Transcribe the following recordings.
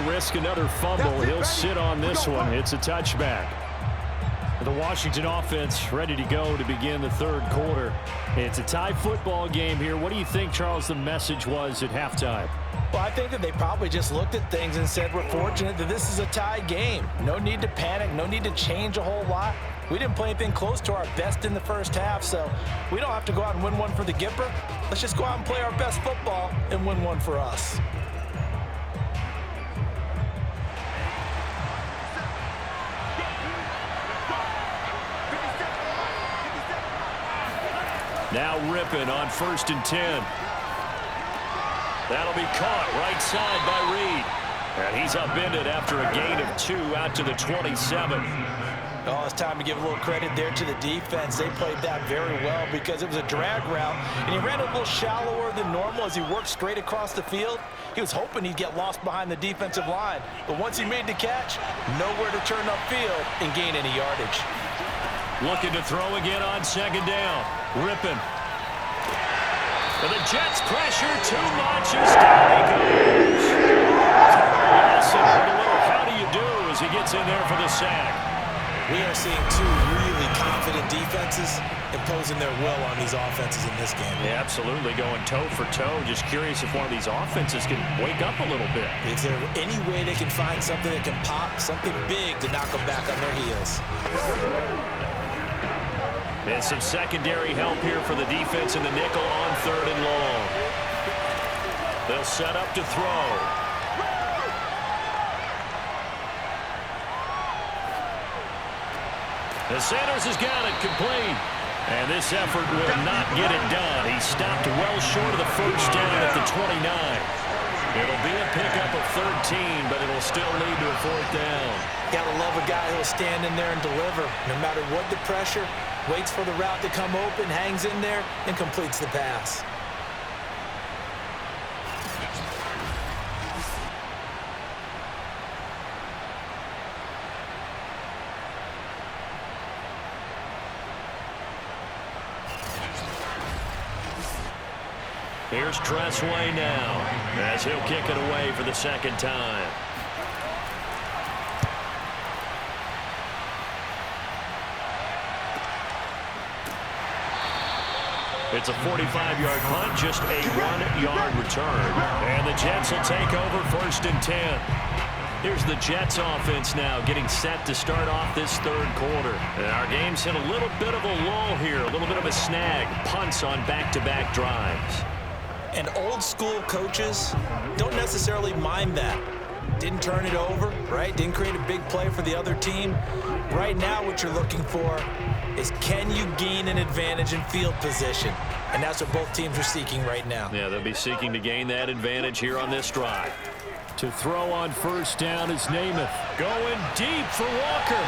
risk another fumble. He'll sit on this one. It's a touchback. The Washington offense ready to go to begin the third quarter. It's a tie football game here. What do you think, Charles, the message was at halftime? Well, I think that they probably just looked at things and said, we're fortunate that this is a tie game. No need to panic, no need to change a whole lot. We didn't play anything close to our best in the first half, so we don't have to go out and win one for the Gipper. Let's just go out and play our best football and win one for us. Now Rypien on 1st and 10. That'll be caught right side by Reed. And he's upended after a gain of 2 out to the 27. Oh, it's time to give a little credit there to the defense. They played that very well because it was a drag route, and he ran a little shallower than normal as he worked straight across the field. He was hoping he'd get lost behind the defensive line, but once he made the catch, nowhere to turn upfield and gain any yardage. Looking to throw again on 2nd down. Rypien. And the Jets pressure too much as down he goes. Wilson with a little how do you do as he gets in there for the sack. We are seeing two really confident defenses imposing their will on these offenses in this game. Yeah, absolutely, going toe for toe. Just curious if one of these offenses can wake up a little bit. Is there any way they can find something that can pop, something big to knock them back on their heels? And some secondary help here for the defense in the nickel on 3rd and long. They'll set up to throw. The Sanders has got it complete. And this effort will not get it done. He stopped well short of the 1st down at the 29. It'll be a pickup of 13, but it'll still lead to a 4th down. Gotta love a guy who'll stand in there and deliver. No matter what the pressure, waits for the route to come open, hangs in there, and completes the pass. Here's Tressway now as he'll kick it away for the 2nd time. It's a 45-yard punt, just a 1-yard return. And the Jets will take over 1st and 10. Here's the Jets offense now getting set to start off this 3rd quarter. And our game's hit a little bit of a lull here, a little bit of a snag. Punts on back-to-back drives. And old school coaches don't necessarily mind that. Didn't turn it over, right? Didn't create a big play for the other team. Right now what you're looking for is can you gain an advantage in field position? And that's what both teams are seeking right now. Yeah, they'll be seeking to gain that advantage here on this drive. To throw on 1st down is Namath. Going deep for Walker.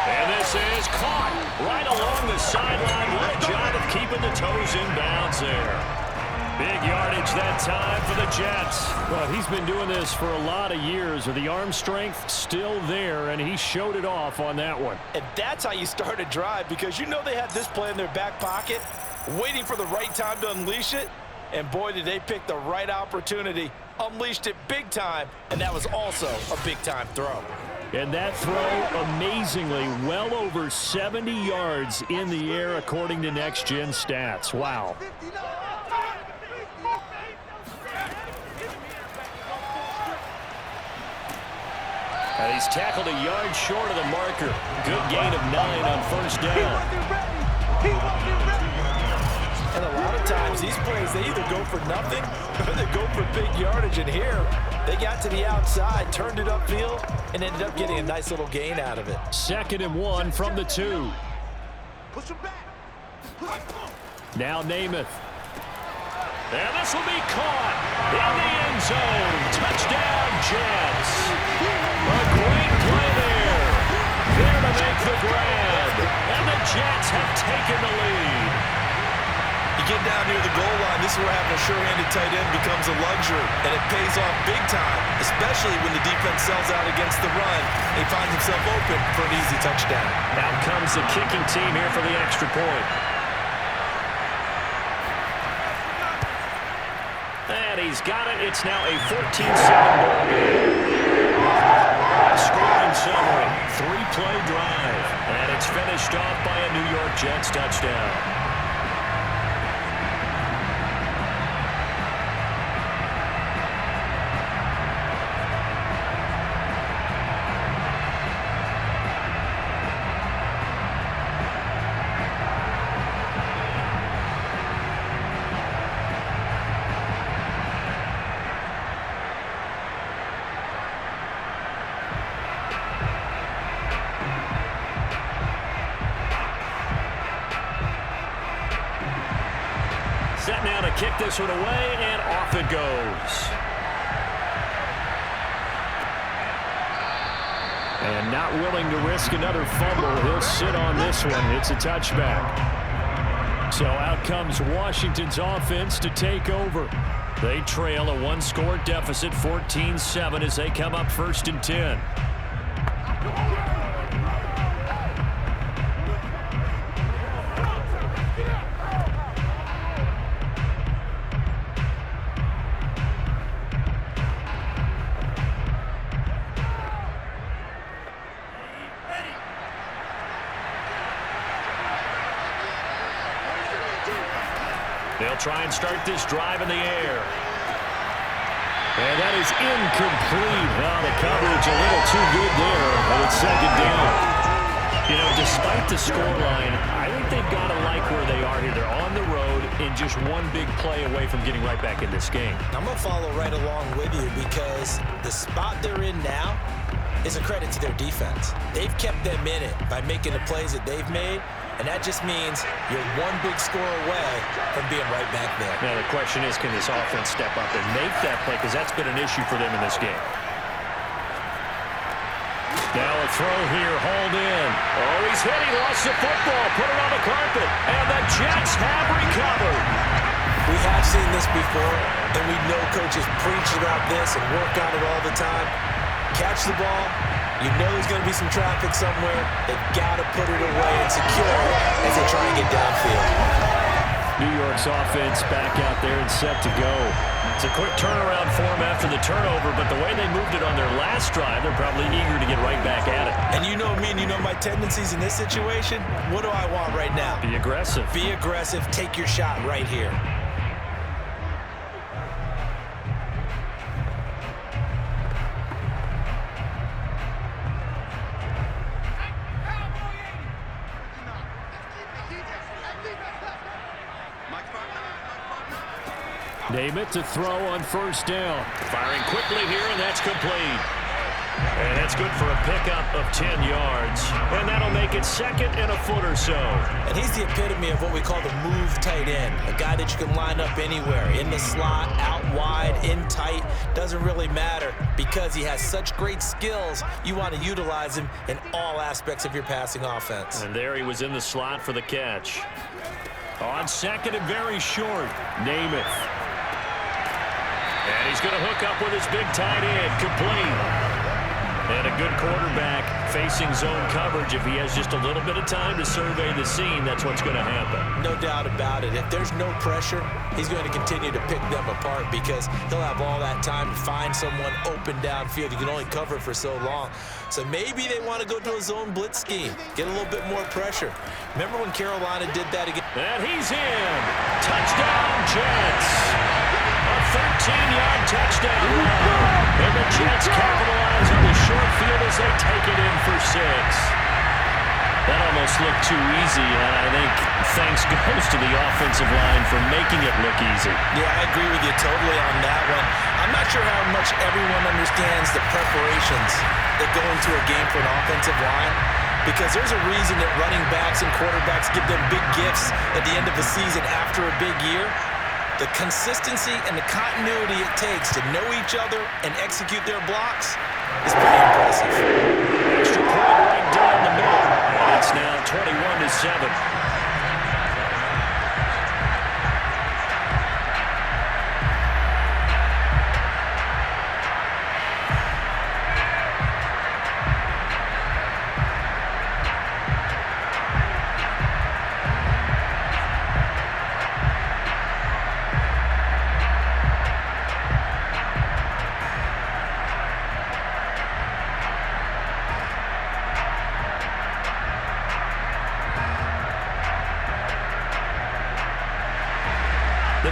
And this is caught right along the sideline. What a job of keeping the toes in bounds there. Big yardage that time for the Jets. Well, he's been doing this for a lot of years. The arm strength still there, and he showed it off on that one. And that's how you start a drive, because you know they had this play in their back pocket, waiting for the right time to unleash it. And boy, did they pick the right opportunity. Unleashed it big time, and that was also a big-time throw. And that throw, amazingly, well over 70 yards in the air, according to Next Gen Stats. Wow. And he's tackled a yard short of the marker. Good gain of 9 on 1st down. And a lot of times, these plays, they either go for nothing or they go for big yardage. And here, they got to the outside, turned it upfield, and ended up getting a nice little gain out of it. 2nd and 1 from the 2. Now Namath. And this will be caught in the end zone. Touchdown, Jets. A great play there. There to make the grab. And the Jets have taken the lead. You get down near the goal line, this is where having a sure-handed tight end becomes a luxury, and it pays off big time, especially when the defense sells out against the run. He finds himself open for an easy touchdown. Out comes the kicking team here for the extra point. And he's got it. It's now a 14-7 ball game. Jets touchdown. Set now to kick this one away, and off it goes. And not willing to risk another fumble. He'll sit on this one. It's a touchback. So out comes Washington's offense to take over. They trail a one-score deficit, 14-7, as they come up 1st and 10. They'll try and start this drive in the air. And that is incomplete. Well, the coverage a little too good there, and it's 2nd down. You know, despite the scoreline, I think they've got to like where they are here. They're on the road and just one big play away from getting right back in this game. I'm going to follow right along with you because the spot they're in now is a credit to their defense. They've kept them in it by making the plays that they've made. And that just means you're one big score away from being right back there. Now the question is, can this offense step up and make that play? Because that's been an issue for them in this game. Now a throw here, hauled in. Oh, he's hit. He lost the football. Put it on the carpet. And the Jets have recovered. We have seen this before, and we know coaches preach about this and work on it all the time. Catch the ball. You know there's going to be some traffic somewhere. They've got to put it away and secure it as they try and get downfield. New York's offense back out there and set to go. It's a quick turnaround for them after the turnover, but the way they moved it on their last drive, they're probably eager to get right back at it. And you know me and you know my tendencies in this situation. What do I want right now? Be aggressive. Be aggressive. Take your shot right here. Namath to throw on 1st down. Firing quickly here, and that's complete. And that's good for a pickup of 10 yards. And that'll make it 2nd and a foot or so. And he's the epitome of what we call the move tight end. A guy that you can line up anywhere. In the slot, out wide, in tight. Doesn't really matter because he has such great skills. You want to utilize him in all aspects of your passing offense. And there he was in the slot for the catch. On 2nd and very short, Namath. And he's going to hook up with his big tight end, complete. And a good quarterback facing zone coverage. If he has just a little bit of time to survey the scene, that's what's going to happen. No doubt about it. If there's no pressure, he's going to continue to pick them apart because he'll have all that time to find someone open downfield. You can only cover for so long. So maybe they want to go to a zone blitz scheme, get a little bit more pressure. Remember when Carolina did that again? And he's in. Touchdown, Jets. A 13-yard touchdown run. And the Jets capitalize on the short field as they take it in for 6. That almost looked too easy, and I think thanks goes to the offensive line for making it look easy. Yeah, I agree with you totally on that one. I'm not sure how much everyone understands the preparations that go into a game for an offensive line, because there's a reason that running backs and quarterbacks give them big gifts at the end of the season after a big year. The consistency and the continuity it takes to know each other and execute their blocks is pretty impressive. Extra point right down the middle. And it's now 21-7.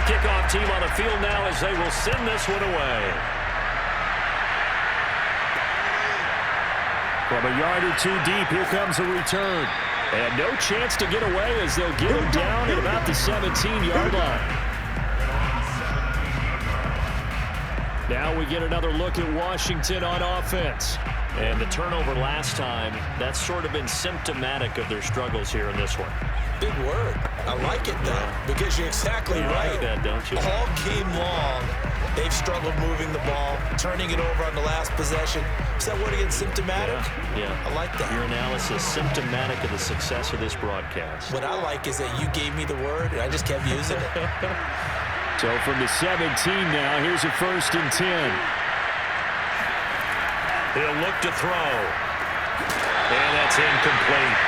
kickoff team on the field now as they will send this one away. From a yard or two deep, here comes a return. And no chance to get away as they'll get him down at about the 17-yard line. Now we get another look at Washington on offense. And the turnover last time, that's sort of been symptomatic of their struggles here in this one. Big word. I like it, though, because you're exactly right. Like that, don't you? All game long, they've struggled moving the ball, turning it over on the last possession. Is that word again, symptomatic? Yeah. I like that. Your analysis, symptomatic of the success of this broadcast. What I like is that you gave me the word, and I just kept using it. So from the 17 now, here's a 1st and 10. He'll look to throw. And that's incomplete.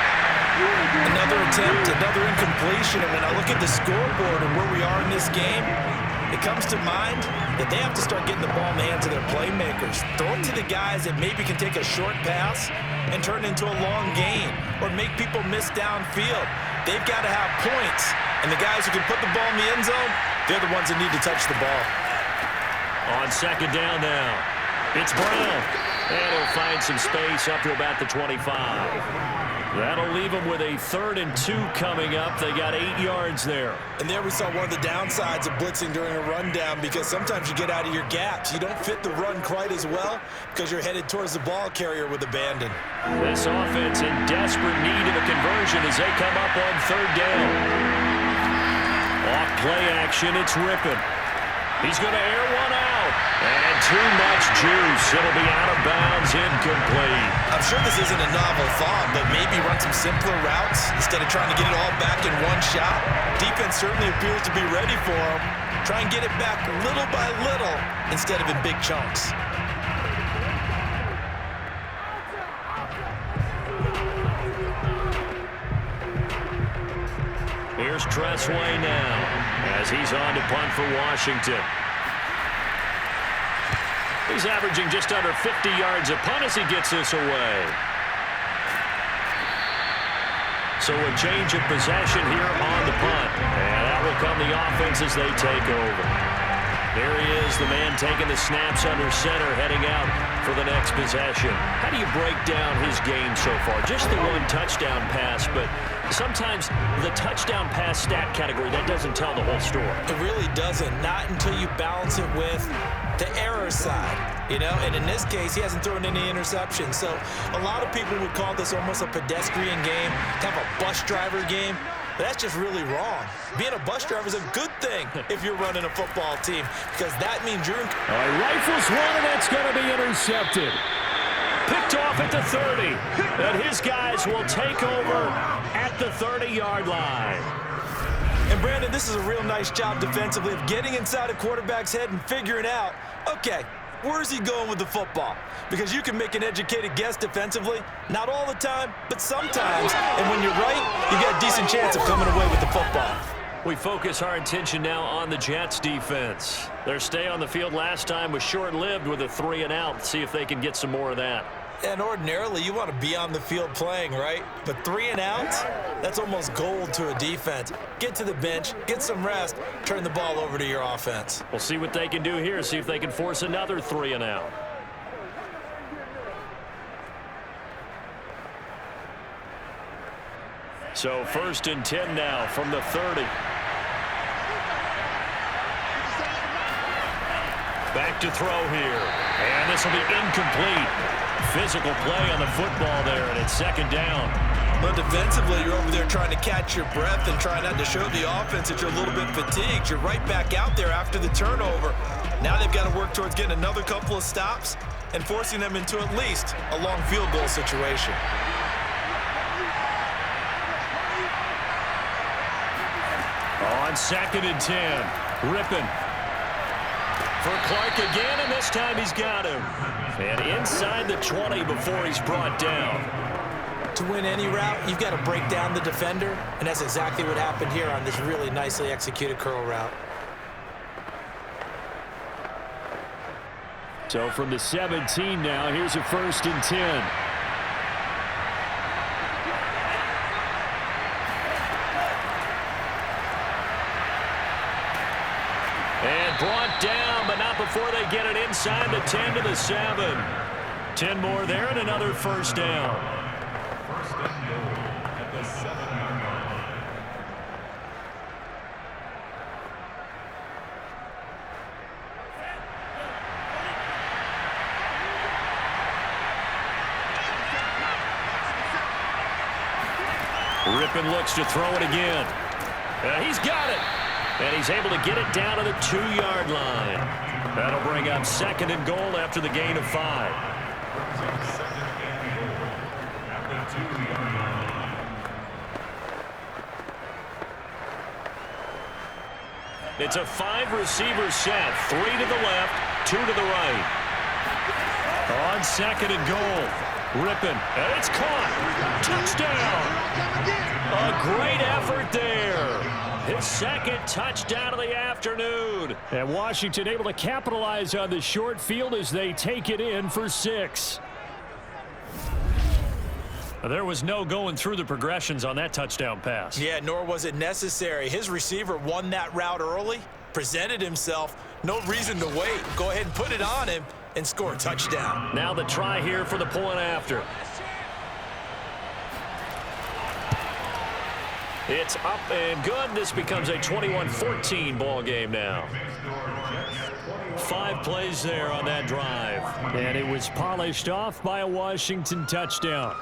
Another attempt, another incompletion. And when I look at the scoreboard and where we are in this game, it comes to mind that they have to start getting the ball in the hands of their playmakers. Throw it to the guys that maybe can take a short pass and turn it into a long gain or make people miss downfield. They've got to have points. And the guys who can put the ball in the end zone, they're the ones that need to touch the ball. On 2nd down now, it's Brown. And he'll find some space up to about the 25. That'll leave them with a 3rd and 2 coming up. They got 8 yards there. And there we saw one of the downsides of blitzing during a rundown, because sometimes you get out of your gaps. You don't fit the run quite as well because you're headed towards the ball carrier with abandon. This offense in desperate need of a conversion as they come up on 3rd down. Off play action, it's Rypien. He's going to air one out. And too much juice. It'll be out of bounds, incomplete. I'm sure this isn't a novel thought, but maybe run some simpler routes instead of trying to get it all back in one shot. Defense certainly appears to be ready for him. Try and get it back little by little instead of in big chunks. Here's Tressway now as he's on to punt for Washington. He's averaging just under 50 yards a punt as he gets this away. So a change of possession here on the punt. And that will come the offense as they take over. There he is, the man taking the snaps under center, heading out for the next possession. How do you break down his game so far? Just the one touchdown pass, but sometimes the touchdown pass stat category, that doesn't tell the whole story. It really doesn't, not until you balance it with the error side, you know, and in this case, he hasn't thrown any interceptions. So a lot of people would call this almost a pedestrian game, kind of a bus driver game. But that's just really wrong. Being a bus driver is a good thing if you're running a football team, because that means you're in. All right, rifles one, and that's going to be intercepted. Picked off at the 30. And his guys will take over at the 30-yard line. And, Brandon, this is a real nice job defensively of getting inside a quarterback's head and figuring out, okay, where's he going with the football? Because you can make an educated guess defensively, not all the time, but sometimes. And when you're right, you got a decent chance of coming away with the football. We focus our attention now on the Jets defense. Their stay on the field last time was short-lived with a 3-and-out. See if they can get some more of that. And ordinarily, you want to be on the field playing, right? But 3-and-outs, that's almost gold to a defense. Get to the bench, get some rest, turn the ball over to your offense. We'll see what they can do here, see if they can force another 3-and-out. So 1st and 10 now from the 30. Back to throw here. And this will be incomplete. Physical play on the football there, and it's 2nd down. But defensively, you're over there trying to catch your breath and trying not to show the offense that you're a little bit fatigued. You're right back out there after the turnover. Now they've got to work towards getting another couple of stops and forcing them into at least a long field goal situation. On 2nd and 10, Rypien for Clark again, and this time he's got him. And inside the 20 before he's brought down. To win any route, you've got to break down the defender, and that's exactly what happened here on this really nicely executed curl route. So from the 17 now, here's a 1st and 10. before they get it inside the 10 to the 7. 10 more there and another first down. First and goal at the 7-yard line. Rypien looks to throw it again. He's got it. And he's able to get it down to the 2-yard line. That'll bring up second and goal after the gain of 5. Second and goal at the 2-yard line. It's a 5-receiver set. 3 to the left, 2 to the right. On second and goal. Rypien, and it's caught. Touchdown. A great effort there. His second touchdown of the afternoon. And Washington able to capitalize on the short field as they take it in for 6. There was no going through the progressions on that touchdown pass. Yeah, nor was it necessary. His receiver won that route early, presented himself. No reason to wait. Go ahead and put it on him and score a touchdown. Now the try here for the point after. It's up and good. This becomes a 21-14 ball game now. 5 plays there on that drive. And it was polished off by a Washington touchdown.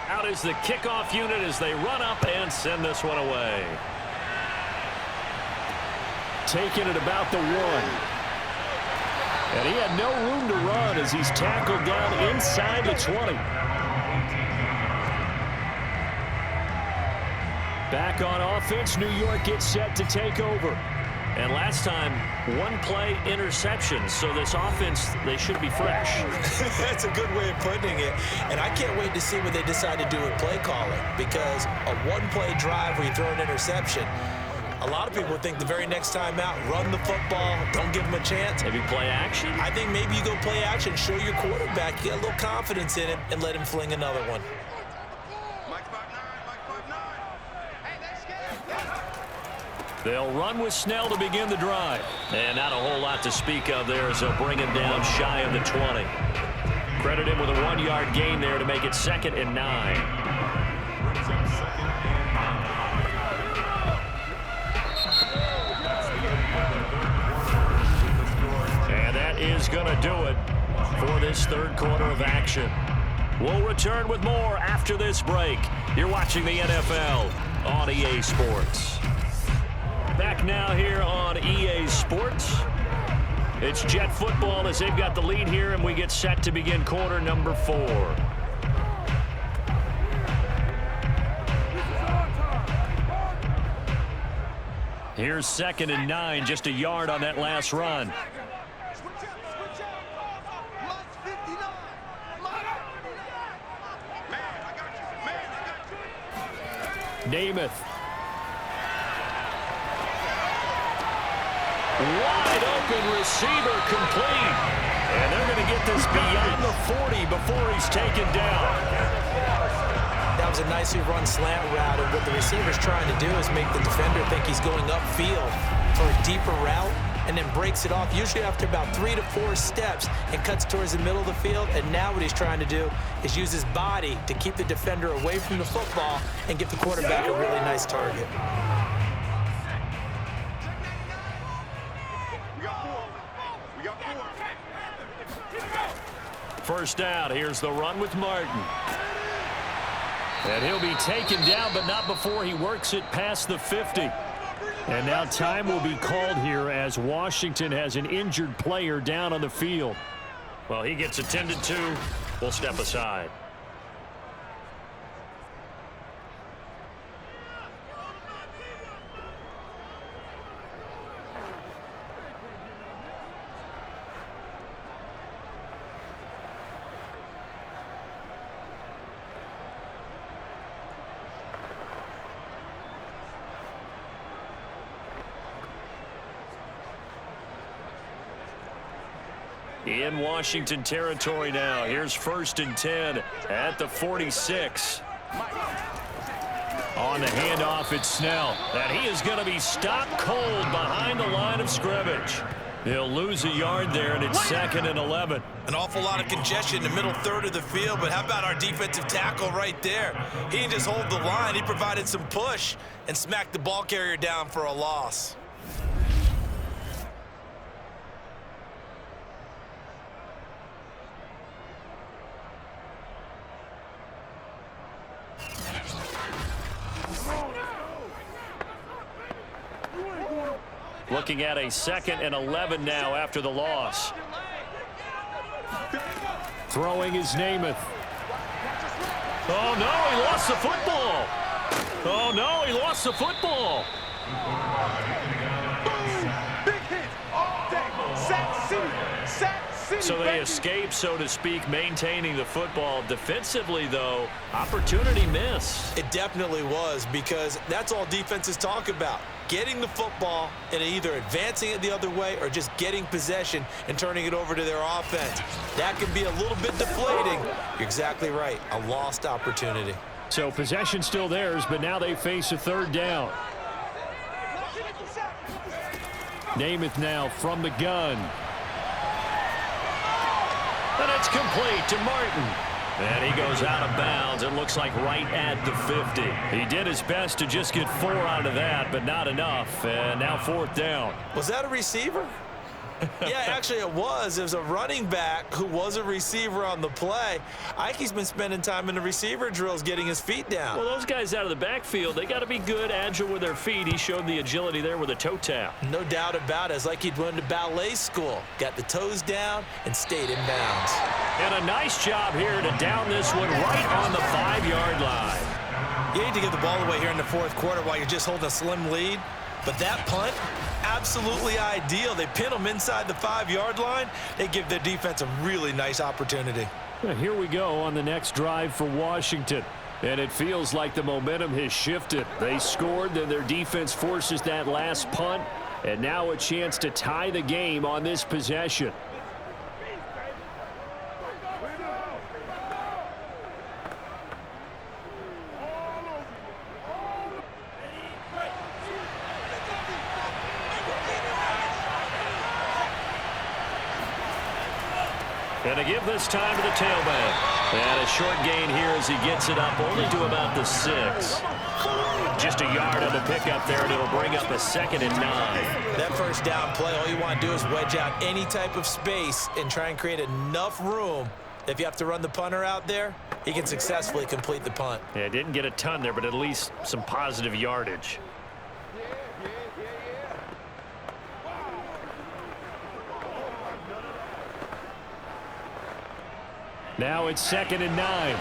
Out is the kickoff unit as they run up and send this one away. Taking it about the 1. And he had no room to run as he's tackled down inside the 20. Back on offense, New York gets set to take over. And last time, 1-play interception. So this offense, they should be fresh. That's a good way of putting it. And I can't wait to see what they decide to do with play calling, because a 1-play drive where you throw an interception, a lot of people think the very next time out, run the football, don't give them a chance. Maybe play action? I think maybe you go play action, show your quarterback, get a little confidence in him, and let him fling another one. They'll run with Snell to begin the drive. And not a whole lot to speak of there as they'll bring him down shy of the 20. Credit him with a 1-yard gain there to make it 2nd and 9. And that is going to do it for this third quarter of action. We'll return with more after this break. You're watching the NFL on EA Sports. Back now here on EA Sports. It's Jet football as they've got the lead here, and we get set to begin quarter number 4. Here's 2nd and 9, just a yard on that last run. Namath. Wide open receiver complete. And they're going to get this beyond the 40 before he's taken down. That was a nicely run slant route, and what the receiver's trying to do is make the defender think he's going upfield for a deeper route, and then breaks it off, usually after about 3 to 4 steps, and cuts towards the middle of the field. And now what he's trying to do is use his body to keep the defender away from the football and get the quarterback a really nice target. First down, here's the run with Martin. And he'll be taken down, but not before he works it past the 50. And now time will be called here as Washington has an injured player down on the field. Well, he gets attended to. We'll step aside. in Washington territory now. Here's 1st and 10 at the 46. On the handoff, it's Snell. And he is going to be stopped cold behind the line of scrimmage. He'll lose a yard there, and it's 2nd and 11. An awful lot of congestion in the middle third of the field, but how about our defensive tackle right there? He didn't just hold the line. He provided some push and smacked the ball carrier down for a loss. Looking at a 2nd and 11 now after the loss. Throwing is Namath. Oh, no, he lost the football. Oh, no, he lost the football. Big hit. All day. Sack City. Sack City. So they escape, so to speak, maintaining the football. Defensively, though, opportunity missed. It definitely was, because that's all defenses talk about. Getting the football and either advancing it the other way or just getting possession and turning it over to their offense. That can be a little bit deflating. You're exactly right. A lost opportunity. So possession still theirs, but now they face a 3rd down. Namath now from the gun. And it's complete to Martin. And he goes out of bounds. It looks like right at the 50. He did his best to just get 4 out of that, but not enough. And now 4th down. Was that a receiver? Yeah, actually it was. It was a running back who was a receiver on the play. I think he's been spending time in the receiver drills getting his feet down. Well, those guys out of the backfield, they got to be good, agile with their feet. He showed the agility there with a toe tap. No doubt about it. It's like he'd went to ballet school. Got the toes down and stayed in bounds. And a nice job here to down this one right on the 5-yard line. You need to get the ball away here in the 4th quarter while you're just holding a slim lead. But that punt, absolutely ideal. They pin them inside the 5-yard line. They give their defense a really nice opportunity. Well, here we go on the next drive for Washington. And it feels like the momentum has shifted. They scored, then their defense forces that last punt. And now a chance to tie the game on this possession. And to give this time to the tailback. And a short gain here as he gets it up only to about the 6. Just a yard of a pickup there, and it'll bring up a 2nd and 9. That 1st down play, all you want to do is wedge out any type of space and try and create enough room. If you have to run the punter out there, he can successfully complete the punt. Yeah, didn't get a ton there, but at least some positive yardage. Now it's 2nd and 9.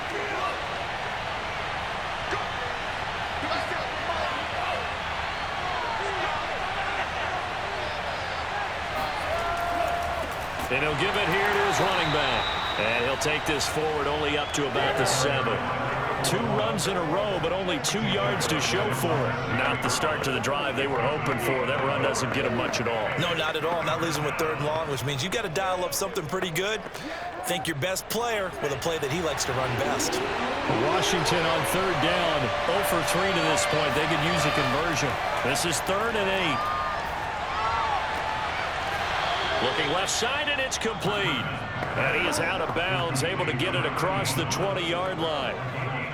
And he'll give it here to his running back. And he'll take this forward only up to about the 7. 2 runs in a row, but only 2 yards to show for it. Not the start to the drive they were hoping for. That run doesn't get them much at all. No, not at all. Not losing with 3rd and long, which means you got to dial up something pretty good. Think your best player with a play that he likes to run best. Washington on 3rd down. 0 for 3 to this point. They could use a conversion. This is 3rd and 8. Looking left side, and it's complete. And he is out of bounds, able to get it across the 20-yard line.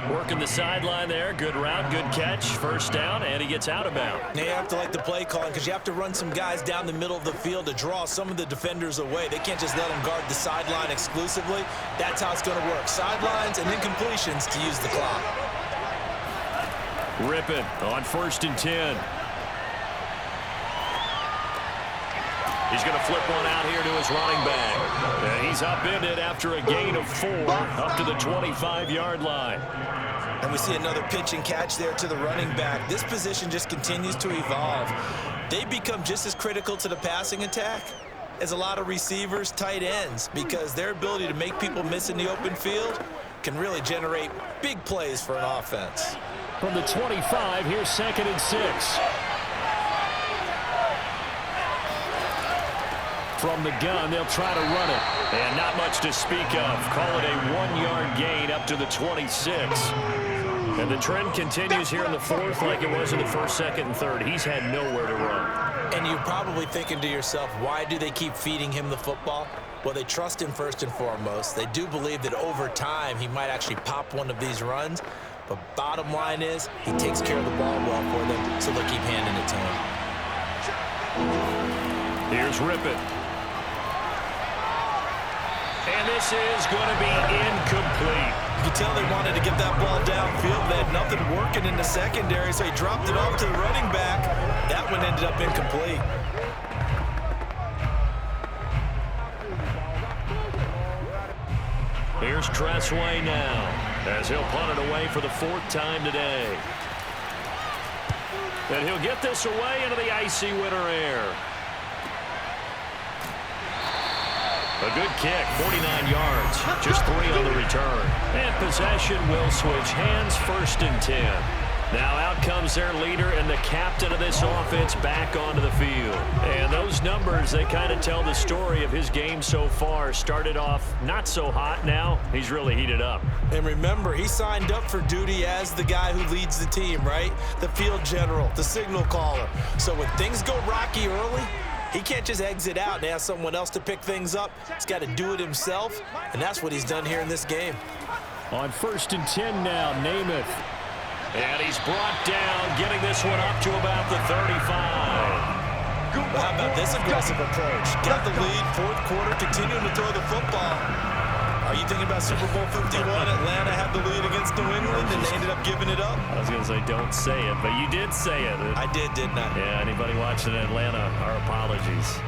Working the sideline there. Good route, good catch. 1st down, and he gets out of bounds. Now you have to like the play calling because you have to run some guys down the middle of the field to draw some of the defenders away. They can't just let them guard the sideline exclusively. That's how it's going to work. Sidelines and then completions to use the clock. Rypien on 1st and 10. He's going to flip one out here to his running back. And he's upended after a gain of 4 up to the 25-yard line. And we see another pitch and catch there to the running back. This position just continues to evolve. They become just as critical to the passing attack as a lot of receivers, tight ends, because their ability to make people miss in the open field can really generate big plays for an offense. From the 25, here's 2nd and 6. from the gun. They'll try to run it. And not much to speak of. Call it a 1-yard gain up to the 26. And the trend continues here in the fourth like it was in the first, second, and third. He's had nowhere to run. And you're probably thinking to yourself, why do they keep feeding him the football? Well, they trust him first and foremost. They do believe that over time he might actually pop one of these runs. But bottom line is he takes care of the ball well for them, so they'll keep handing it to him. Here's Rypien. And this is going to be incomplete. You can tell they wanted to get that ball downfield. They had nothing working in the secondary, so he dropped it off to the running back. That one ended up incomplete. Here's Tressway now, as he'll punt it away for the fourth time today. And he'll get this away into the icy winter air. A good kick, 49 yards, just 3 on the return. And possession will switch hands, 1st and 10. Now out comes their leader and the captain of this offense back onto the field. And those numbers, they kind of tell the story of his game so far. Started off not so hot, now he's really heated up. And remember, he signed up for duty as the guy who leads the team, right? The field general, the signal caller. So when things go rocky early, he can't just exit out and ask someone else to pick things up. He's got to do it himself, and that's what he's done here in this game. On 1st and 10 now, Namath. And he's brought down, getting this one up to about the 35. Well, how about this aggressive approach? Got the lead, fourth quarter, continuing to throw the football. Are you thinking about Super Bowl 51? Atlanta had the lead against New England, and they ended up giving it up? I was going to say, don't say it, but you did say it. I did, didn't I? Yeah, anybody watching Atlanta, our apologies.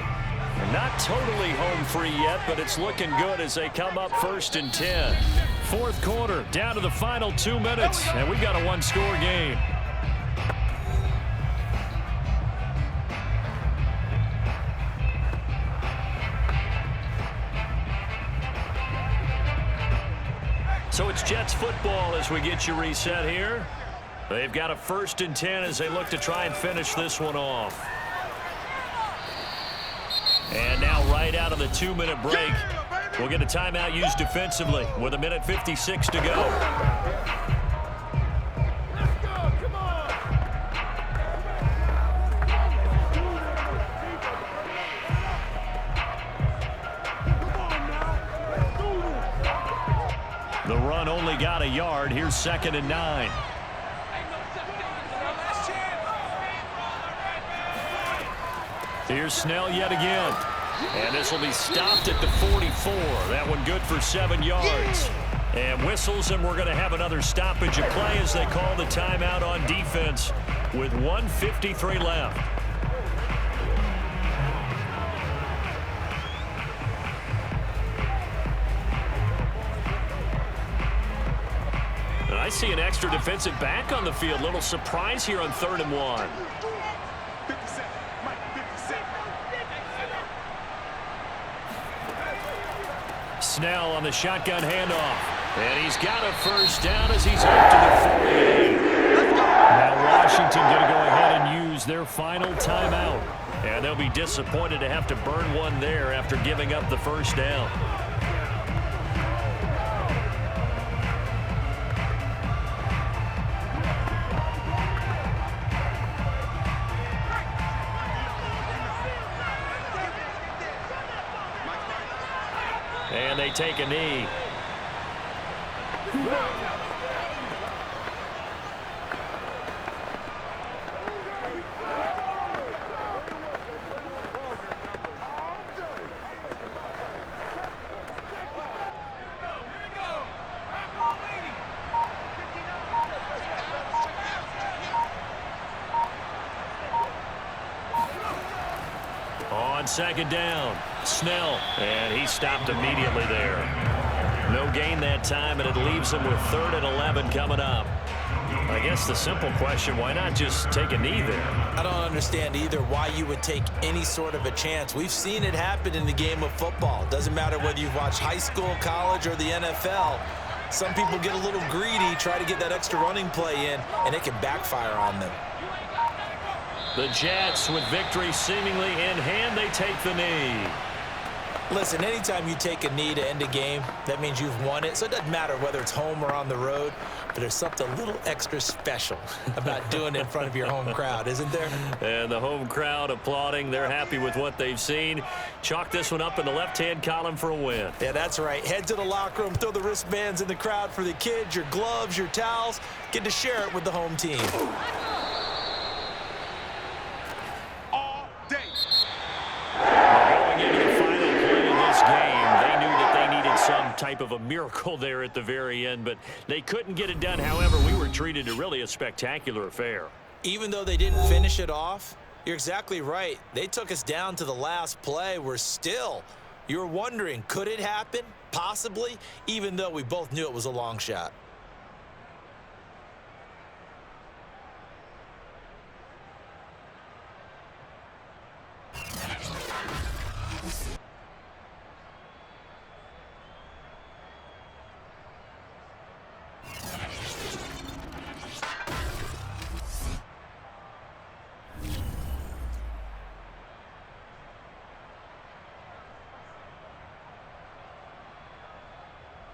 They're not totally home free yet, but it's looking good as they come up 1st and 10. Fourth quarter, down to the final 2 minutes, and we've got a one-score game. So it's Jets football as we get you reset here. They've got a 1st and 10 as they look to try and finish this one off. And now right out of the 2-minute break, we'll get a timeout used defensively with 1:56 to go. The run only got a yard. Here's 2nd and 9. Here's Snell yet again. And this will be stopped at the 44. That one good for 7 yards. And whistles, and we're going to have another stoppage of play as they call the timeout on defense with 1:53 left. And I see an extra defensive back on the field. Little surprise here on 3rd and 1. Snell on the shotgun handoff. And he's got a 1st down as he's up to the 48. Now Washington going to go ahead and use their final timeout. And they'll be disappointed to have to burn one there after giving up the 1st down. And they take a knee. On 2nd down, Snell, and he stopped immediately there. No gain that time, and it leaves him with 3rd and 11 coming up. I guess the simple question, why not just take a knee there? I don't understand either why you would take any sort of a chance. We've seen it happen in the game of football. Doesn't matter whether you've watched high school, college, or the NFL. Some people get a little greedy, try to get that extra running play in, and it can backfire on them. The Jets, with victory seemingly in hand, they take the knee. Listen, anytime you take a knee to end a game, that means you've won it. So it doesn't matter whether it's home or on the road, but there's something a little extra special about doing it in front of your home crowd, isn't there? And the home crowd applauding. They're happy with what they've seen. Chalk this one up in the left-hand column for a win. Yeah, that's right. Head to the locker room, throw the wristbands in the crowd for the kids, your gloves, your towels. Get to share it with the home team. All day. Going into the final play of this game, they knew that they needed some type of a miracle there at the very end, but they couldn't get it done. However, we were treated to really a spectacular affair. Even though they didn't finish it off, you're exactly right. They took us down to the last play. You're wondering, could it happen? Possibly, even though we both knew it was a long shot.